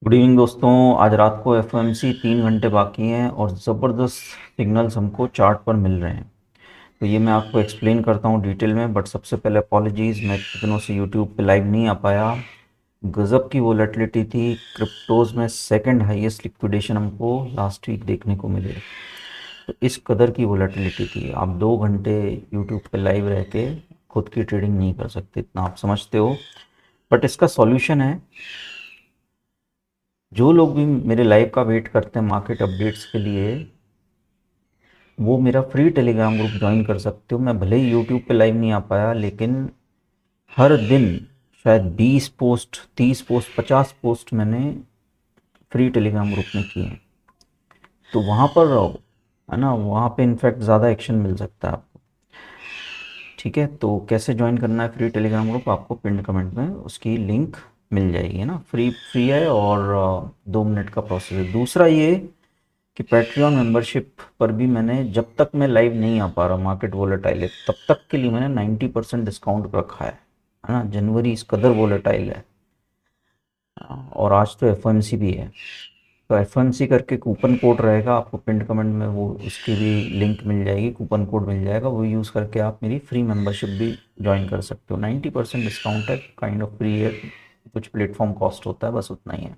Good evening दोस्तों। आज रात को एफओएमसी 3 घंटे बाकी हैं और ज़बरदस्त सिग्नल्स हमको चार्ट पर मिल रहे हैं। तो ये मैं आपको एक्सप्लेन करता हूँ डिटेल में, बट सबसे पहले अपॉलॉजीज़, मैं इतने दिनों से यूट्यूब पे लाइव नहीं आ पाया। गज़ब की वोलेटिलिटी थी क्रिप्टोज़ में, सेकंड हाईएस्ट लिक्विडेशन हमको लास्ट वीक देखने को मिले। तो इस कदर की वोलेटिलिटी थी। आप 2 घंटे यूट्यूब पे लाइव रह के खुद की ट्रेडिंग नहीं कर सकते, इतना आप समझते हो। बट इसका सॉल्यूशन है। जो लोग भी मेरे लाइव का वेट करते हैं मार्केट अपडेट्स के लिए, वो मेरा फ्री टेलीग्राम ग्रुप ज्वाइन कर सकते हो। मैं भले ही यूट्यूब पे लाइव नहीं आ पाया, लेकिन हर दिन शायद 20 पोस्ट, 30 पोस्ट, 50 पोस्ट मैंने फ्री टेलीग्राम ग्रुप में किए हैं। तो वहाँ पर रहो, है ना। वहाँ पे इनफैक्ट ज़्यादा एक्शन मिल सकता है आपको। ठीक है, तो कैसे ज्वाइन करना है फ्री टेलीग्राम ग्रुप, आपको पिन कमेंट में उसकी लिंक मिल जाएगी, है ना। फ्री फ्री है और 2 मिनट का प्रोसेस है। दूसरा ये कि पैट्रियन मेंबरशिप पर भी मैंने, जब तक मैं लाइव नहीं आ पा रहा, मार्केट वोलेटाइल है, तब तक के लिए मैंने 90% डिस्काउंट रखा है ना। जनवरी इस कदर वोलेटाइल है। और आज तो एफओएमसी भी है। तो एफओएमसी करके कूपन कोड रहेगा, आपको पिंड कमेंट में वो उसकी भी लिंक मिल जाएगी, कूपन कोड मिल जाएगा। वो यूज़ करके आप मेरी फ्री मेंबरशिप भी ज्वाइन कर सकते हो। 90% डिस्काउंट है, काइंड ऑफ फ्री है। कुछ प्लेटफॉर्म कॉस्ट होता है, बस उतना ही है।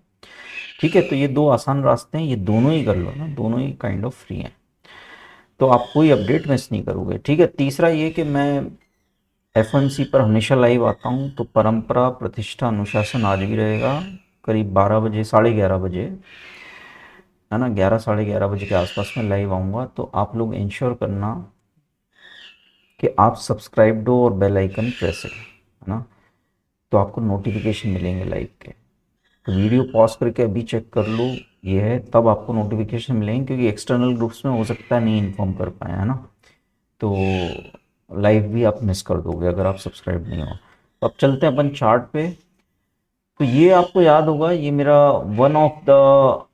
ठीक है, तो ये दो आसान रास्ते हैं, ये दोनों ही कर लो ना, दोनों ही काइंड ऑफ फ्री हैं। तो आप कोई अपडेट मिस नहीं करोगे। ठीक है, तीसरा ये कि मैं एफएमसी पर हमेशा लाइव आता हूँ, तो परंपरा, प्रतिष्ठा, अनुशासन आज भी रहेगा। करीब 12 बजे, 11:30 बजे, है ना, 11, 11:30 बजे के आसपास में लाइव आऊँगा। तो आप लोग इंश्योर करना कि आप सब्सक्राइब्ड हो और बेल आइकन प्रेस है ना। तो आपको नोटिफिकेशन मिलेंगे लाइव के। तो वीडियो पॉज करके अभी चेक कर लो, ये है, तब आपको नोटिफिकेशन मिलेंगे, क्योंकि एक्सटर्नल ग्रुप्स में हो सकता है नहीं इन्फॉर्म कर पाए, है ना। तो लाइव भी आप मिस कर दोगे अगर आप सब्सक्राइब नहीं हो। तो अब चलते हैं अपन चार्ट पे। तो ये आपको याद होगा, ये मेरा one of the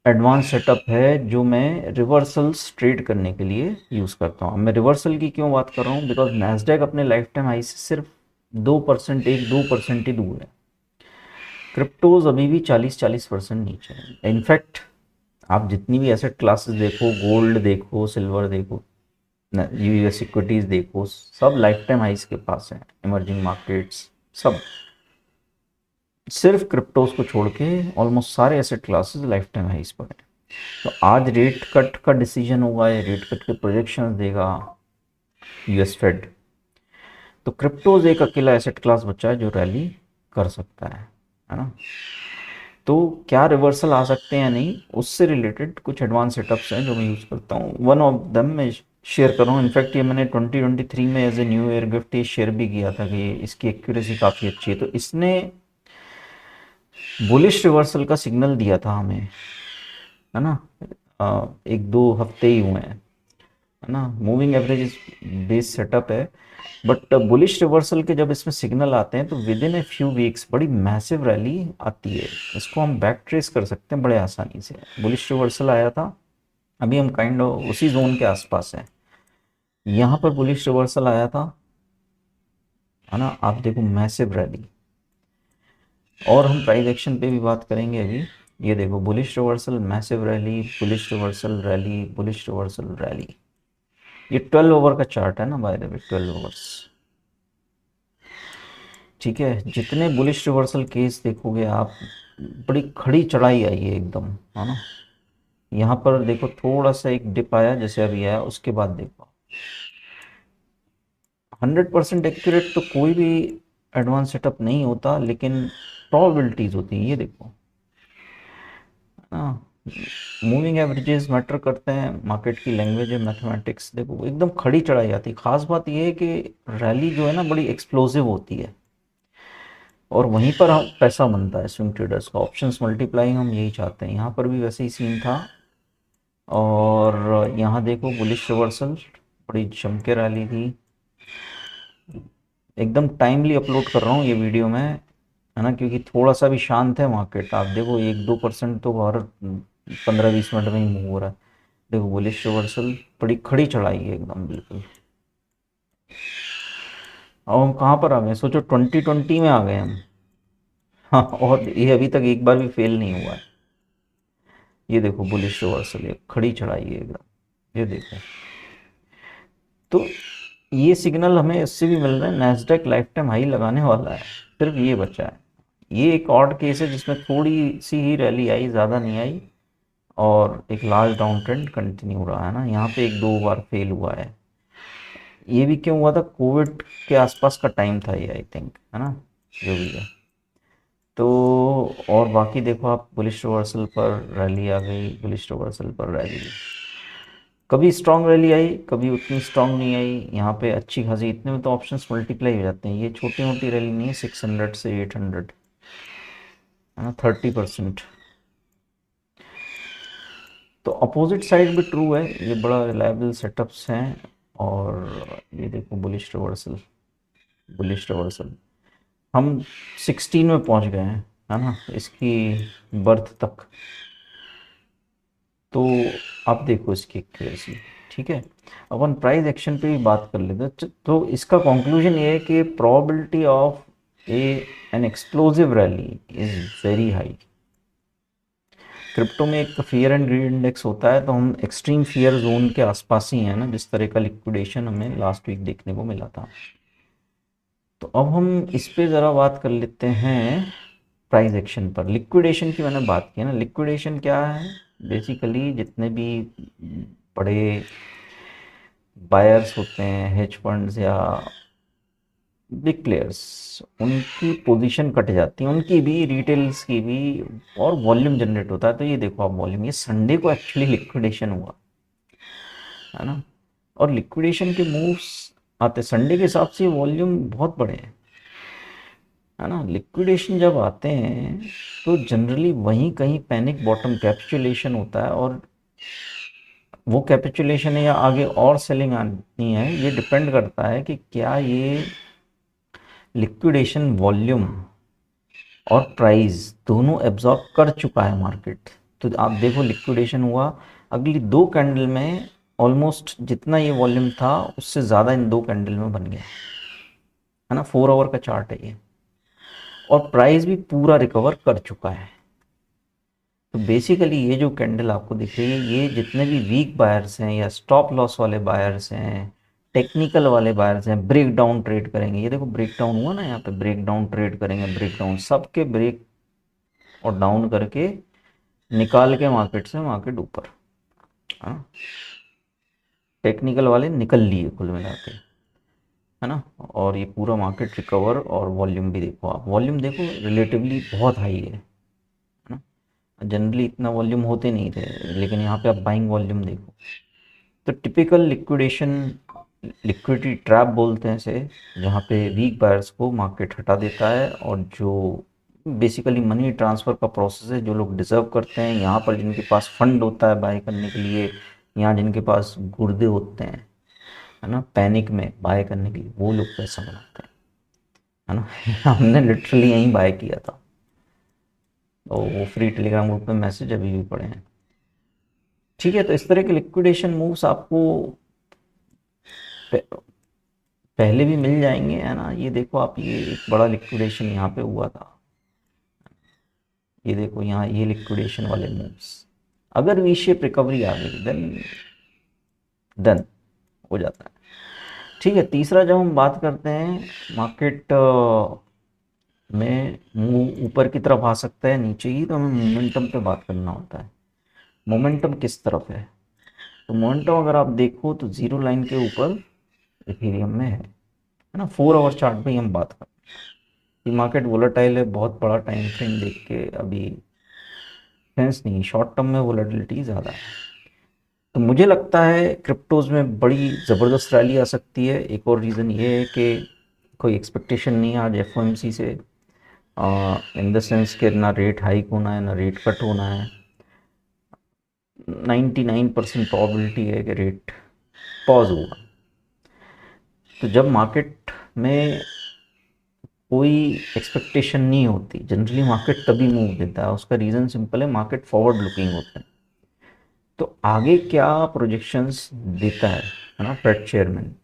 advance setup है जो मैं रिवर्सल्स ट्रेड करने के लिए यूज़ करता हूँ। मैं रिवर्सल की क्यों बात कर रहा हूँ, बिकॉज नैस्डैक अपने लाइफ टाइम हाई से सिर्फ 2%, 1-2% ही दूर है। क्रिप्टोज अभी भी 40-40% नीचे है। इनफैक्ट आप जितनी भी एसेट क्लासेस देखो, गोल्ड देखो, सिल्वर देखो, यूएस इक्विटीज देखो, सब लाइफ टाइम हाइस के पास है। इमर्जिंग मार्केट्स सब, सिर्फ क्रिप्टोज को छोड़ के ऑलमोस्ट सारे एसेट क्लासेस लाइफ टाइम हाइस पर हैं। तो आज रेट कट का डिसीजन होगा, या रेट कट के प्रोजेक्शंस देगा यूएस फेड। तो क्रिप्टोज एक अकेला एसेट क्लास बचा है जो रैली कर सकता है ना। तो क्या रिवर्सल आ सकते हैं या नहीं, उससे रिलेटेड कुछ एडवांस सेटअप्स हैं जो मैं यूज़ करता हूँ। वन ऑफ दम मैं शेयर कर रहा हूँ। इनफैक्ट ये मैंने 2023 में as a new year gift ये शेयर भी किया था कि इसकी एक्यूरेसी काफ़ी अच्छी है। तो इसने बुलिश रिवर्सल का सिग्नल दिया था हमें, है ना। 1-2 हफ्ते ही हुए हैं, है ना। मूविंग एवरेज बेस सेटअप है, बट बुलिश रिवर्सल के जब इसमें सिग्नल आते हैं तो with in a few weeks बड़ी मैसिव रैली आती है। इसको हम बैक ट्रेस कर सकते हैं बड़े आसानी से। बुलिश रिवर्सल आया था, अभी हम काइंड ऑफ उसी जोन के आसपास हैं। यहाँ पर बुलिश रिवर्सल आया था, है ना। आप देखो मैसिव रैली, और हम प्राइस एक्शन पे भी बात करेंगे अभी। ये देखो bullish reversal, massive rally, bullish reversal, rally, bullish reversal, rally. ये 12 ओवर का चार्ट है ना, बाय द वे 12 ओवर्स। ठीक है, जितने बुलिश रिवर्सल केस देखोगे आप, बड़ी खड़ी चढ़ाई आई है एकदम, है ना। यहाँ पर देखो थोड़ा सा एक डिप आया जैसे अभी आया, उसके बाद देखो 100% एक्यूरेट तो कोई भी एडवांस सेटअप नहीं होता, लेकिन प्रोबेबिलिटीज होती हैं। ये देखो ना, मूविंग एवरेजेस मैटर करते हैं, मार्केट की लैंग्वेज है मैथमेटिक्स। देखो एकदम खड़ी चढ़ाई आती है। खास बात ये है कि रैली जो है ना बड़ी एक्सप्लोसिव होती है, और वहीं पर हम पैसा बनता है स्विंग ट्रेडर्स का। ऑप्शंस मल्टीप्लाई हम यही चाहते हैं। यहाँ पर भी वैसे ही सीन था, और यहाँ देखो बुलिश रिवर्सल, बड़ी जम के रैली थी। एकदम टाइमली अपलोड कर रहा हूँ ये वीडियो में, है ना, क्योंकि थोड़ा सा भी शांत है मार्केट। आप देखो 1-2% तो हर 15-20 मिनट में ही मूव हो रहा है। देखो बुलिश रिवर्सल, बड़ी खड़ी चढ़ाई है एकदम बिल्कुल। अब हम कहाँ पर आ गए, सोचो 2020 में आ गए हम। हाँ, और ये अभी तक एक बार भी फेल नहीं हुआ है। ये देखो बुलिश रिवर्सल, ये खड़ी चढ़ाई है एकदम, ये देखो। तो ये सिग्नल हमें इससे भी मिल रहा है, नैस्डैक लाइफ टाइम हाई लगाने वाला है, सिर्फ ये बचा है। ये एक ऑड केस है जिसमें थोड़ी सी ही रैली आई, ज़्यादा नहीं आई, और एक लार्ज डाउन ट्रेंड कंटिन्यू रहा है ना। यहाँ पे एक दो बार फेल हुआ है। ये भी क्यों हुआ था, कोविड के आसपास का टाइम था ये, आई थिंक, है ना, जो भी है। तो और बाकी देखो आप, बुलिश रिवर्सल पर रैली आ गई, बुलिश रिवर्सल पर रैली, कभी स्ट्रांग रैली आई, कभी उतनी स्ट्रांग नहीं आई। यहाँ पे अच्छी खासी, इतने में तो ऑप्शंस मल्टीप्लाई हो जाते हैं। ये छोटी मोटी रैली नहीं है, 600 से 800, है ना, 30%। तो अपोजिट साइड भी ट्रू है, ये बड़ा रिलायबल सेटअप्स हैं। और ये देखो बुलिश रिवर्सल, बुलिश रिवर्सल, हम 16 में पहुंच गए हैं, है ना, इसकी बर्थ तक। तो आप देखो इसकी एक्यूरेसी, ठीक है। अपन प्राइस एक्शन पे भी बात कर लेते हैं। तो इसका कंक्लूजन ये है कि probability of a an explosive rally is very high. Crypto में एक फियर एंड ग्रीड इंडेक्स होता है, तो हम एक्सट्रीम फियर जोन के आसपास ही हैं ना, जिस तरह का लिक्विडेशन हमें लास्ट वीक देखने को मिला था। तो अब हम इस पे ज़रा बात कर लेते हैं प्राइस एक्शन पर। लिक्विडेशन की मैंने बात की है ना, लिक्विडेशन क्या है, बेसिकली जितने भी बड़े बायर्स होते हैं, हेज फंड्स या बिग प्लेयर्स, उनकी पोजीशन कट जाती है, उनकी भी, रिटेल्स की भी, और वॉल्यूम जनरेट होता है। तो ये देखो आप वॉल्यूम, ये संडे को एक्चुअली लिक्विडेशन हुआ, है ना। और लिक्विडेशन के मूव्स आते संडे के हिसाब से वॉल्यूम बहुत बड़े हैं, है ना। लिक्विडेशन जब आते हैं तो जनरली वहीं कहीं पैनिक बॉटम कैपिचुलेशन होता है, और वो कैपिचुलेशन है या आगे और सेलिंग आनी है, ये डिपेंड करता है कि क्या ये लिक्विडेशन वॉल्यूम और प्राइस दोनों एब्जॉर्ब कर चुका है मार्केट। तो आप देखो लिक्विडेशन हुआ, अगली दो कैंडल में ऑलमोस्ट जितना ये वॉल्यूम था उससे ज़्यादा इन दो कैंडल में बन गया, है ना। 4 आवर का चार्ट है ये, और प्राइस भी पूरा रिकवर कर चुका है। तो बेसिकली ये जो कैंडल आपको दिख रही है, ये जितने भी वीक बायर्स हैं या स्टॉप लॉस वाले बायर्स हैं, टेक्निकल वाले बायर्स हैं, ब्रेक डाउन ट्रेड करेंगे। ये देखो ब्रेक डाउन हुआ ना, यहाँ पे ब्रेक डाउन ट्रेड करेंगे, ब्रेक डाउन, सबके ब्रेक और डाउन करके निकाल के मार्केट से मार्केट ऊपर, हाँ, टेक्निकल वाले निकल लिए कुल मिला के, है ना। और ये पूरा मार्केट रिकवर, और वॉल्यूम भी देखो आप, वॉल्यूम देखो रिलेटिवली बहुत हाई है ना। जनरली इतना वॉल्यूम होते नहीं थे, लेकिन यहाँ पे आप बाइंग वॉल्यूम देखो। तो टिपिकल लिक्विडेशन, लिक्विडिटी ट्रैप बोलते हैं इसे, जहाँ पे वीक बायर्स को मार्केट हटा देता है, और जो बेसिकली मनी ट्रांसफ़र का प्रोसेस है, जो लोग डिज़र्व करते हैं, यहाँ पर जिनके पास फंड होता है बाय करने के लिए, यहाँ जिनके पास गुर्दे होते हैं, है ना, पैनिक में बाय करने के लिए, वो लोग पैसा बनाते हैं, है ना। हमने लिटरली यहीं बाय किया था, और वो फ्री टेलीग्राम ग्रुप में मैसेज अभी भी पड़े हैं, ठीक है। तो इस तरह के लिक्विडेशन मूव्स आपको पहले भी मिल जाएंगे, है ना। ये देखो आप, ये एक बड़ा लिक्विडेशन यहाँ पे हुआ था, ये देखो यहाँ, ये लिक्विडेशन वाले मूव्स, अगर वी शेप रिकवरी आ गई देन हो जाता है, ठीक है। तीसरा, जब हम बात करते हैं मार्केट में मूव ऊपर की तरफ आ सकता है नीचे की, तो हमें मोमेंटम पे बात करना होता है। मोमेंटम किस तरफ है, तो मोमेंटम अगर आप देखो तो जीरो लाइन के ऊपर इथेरियम में है ना। 4 आवर चार्ट पे ही हम बात करते हैं। मार्केट वोलेटाइल है, बहुत बड़ा टाइम फ्रेम देख के अभी सेंस नहीं, शॉर्ट टर्म में वोलेटिलिटी ज़्यादा है। तो मुझे लगता है क्रिप्टोज में बड़ी ज़बरदस्त रैली आ सकती है। एक और रीज़न ये है कि कोई एक्सपेक्टेशन नहीं है आज एफओएमसी से, इन द सेंस कि ना रेट हाइक होना है ना रेट कट होना है। 99% प्रोबेबिलिटी है कि रेट पॉज होगा। तो जब मार्केट में कोई एक्सपेक्टेशन नहीं होती, जनरली मार्केट तभी मूव देता है। उसका रीज़न सिंपल है, मार्केट फॉरवर्ड लुकिंग होता है। तो आगे क्या प्रोजेक्शंस देता है ना फेड चेयरमैन,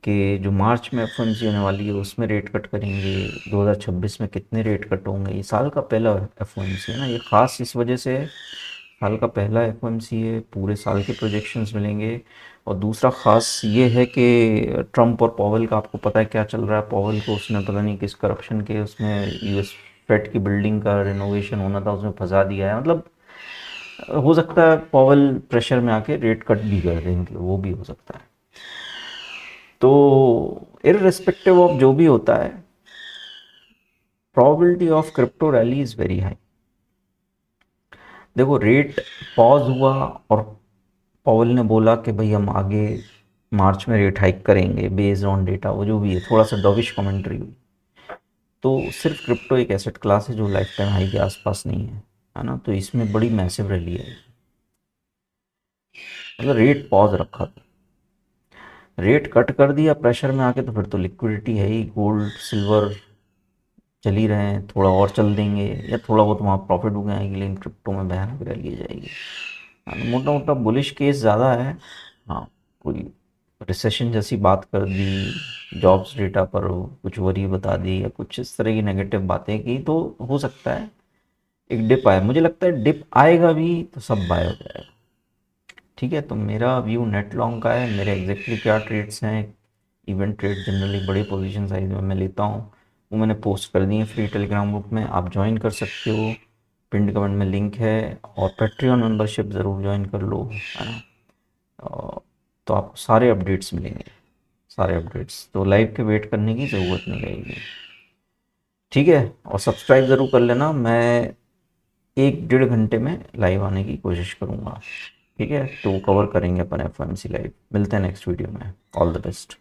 कि जो मार्च में एफओएमसी होने वाली है उसमें रेट कट करेंगे, 2026 में कितने रेट कट होंगे। ये साल का पहला एफओएमसी है ना, ये ख़ास इस वजह से है, साल का पहला एफओएमसी है, पूरे साल के प्रोजेक्शंस मिलेंगे। और दूसरा ख़ास ये है कि ट्रम्प और पॉवेल का आपको पता है क्या चल रहा है। पॉवेल को उसने पता नहीं किस करप्शन के उसमें यूएस फेड की बिल्डिंग का रिनोवेशन होना था, उसमें फंसा दिया है। मतलब हो सकता है पॉवेल प्रेशर में आके रेट कट भी कर दें, मतलब वो भी हो सकता है। तो इररिस्पेक्टिव ऑफ जो भी होता है, probability of crypto rally is very high. देखो रेट पॉज हुआ और पॉवेल ने बोला कि भाई हम आगे मार्च में रेट हाइक करेंगे बेस्ड ऑन डेटा, वो जो भी है, थोड़ा सा डॉविश कमेंट्री हुई। तो सिर्फ क्रिप्टो एक एसेट क्लास है जो लाइफ टाइम हाई के आसपास नहीं है ना, तो इसमें बड़ी मैसिव रैली है। मतलब रेट पॉज रखा था, रेट कट कर दिया प्रेशर में आके, तो फिर तो लिक्विडिटी है ही, गोल्ड सिल्वर चल ही रहे हैं, थोड़ा और चल देंगे या थोड़ा बहुत वहाँ प्रॉफिट बुक आएगी, लेकिन क्रिप्टो में भयानक रैली जाएगी। हाँ, मोटा मोटा बुलिश केस ज़्यादा है। हाँ, कोई रिसेशन जैसी बात कर दी, जॉब्स डेटा पर कुछ वरी बता दी या कुछ इस तरह की नेगेटिव बातें की, तो हो सकता है एक डिप आए। मुझे लगता है डिप आएगा भी तो सब बाय हो जाएगा। ठीक है, तो मेरा व्यू नेट लॉन्ग का है। मेरे एग्जैक्टली क्या ट्रेड्स हैं, इवेंट ट्रेड जनरली बड़े पोजीशन साइज में मैं लेता हूँ, वो मैंने पोस्ट कर दिए हैं फ्री टेलीग्राम ग्रुप में, आप ज्वाइन कर सकते हो, पिंड कमेंट में लिंक है। और पेट्रियन मेंबरशिप ज़रूर ज्वाइन कर लो, है ना। तो आपको सारे अपडेट्स मिलेंगे, सारे अपडेट्स, तो लाइव के वेट करने की ज़रूरत नहीं रहेगी। ठीक है, और सब्सक्राइब ज़रूर कर लेना, मैं 1 डेढ़ घंटे में लाइव आने की कोशिश करूँगा। ठीक है, तो कवर करेंगे अपन एफ लाइव। मिलते हैं नेक्स्ट वीडियो में। All the best.